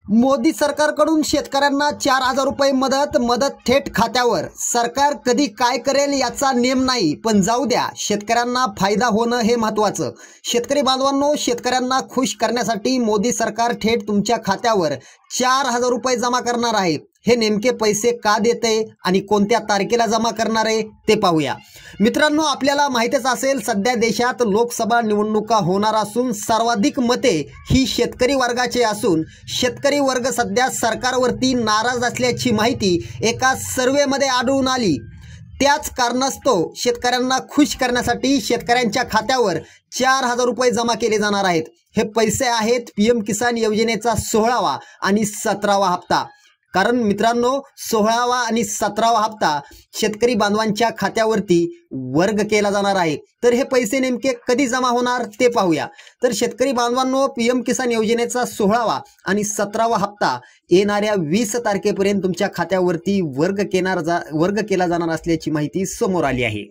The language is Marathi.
मोदी सरकारकडून शेतकऱ्यांना 4,000 रुपये मदत थेट खात्यावर। सरकार कधी काय करेल याचा नेम नाही, पण जाऊ द्या, शेतकऱ्यांना फायदा होणं हे महत्त्वाचं। शेतकरी बांधवांनो, शेतकऱ्यांना खुश करण्यासाठी मोदी सरकार थेट तुमच्या खात्यावर 4,000 रुपये जमा करणार आहे। हे नेमके पैसे का देते आणि कोणत्या तारखेला जमा करणार आहे ते पाहूया। मित्रांनो, आपल्याला माहितीच असेल, सध्या देशात लोकसभा निवडणुका होणार असून सर्वाधिक मते ही शेतकरी वर्गाचे असून शेतकरी वर्ग सध्या सरकारवरती नाराज असल्याची माहिती एका सर्वेमध्ये आढळून आली। त्याच कारणास्तव शेतकऱ्यांना खुश करण्यासाठी शेतकऱ्यांच्या खात्यावर 4,000 रुपये जमा केले जाणार आहेत। हे पैसे आहेत पीएम किसान योजनेचा 16वा आणि 17वा हप्ता। कारण मित्रांनो, 16वा आणि 17वा हप्ता शेतकरी बांधवांच्या खात्यावरती वर्ग केला जाणार आहे। तर हे पैसे नेमके कधी जमा होणार ते पाहूया। तर शेतकरी बांधवांनो, पीएम किसान योजनेचा 16वा आणि 17वा हप्ता येणाऱ्या 20 तारखेपर्यंत तुमच्या खात्यावरती वर्ग केला जाणार असल्याची माहिती समोर आली आहे।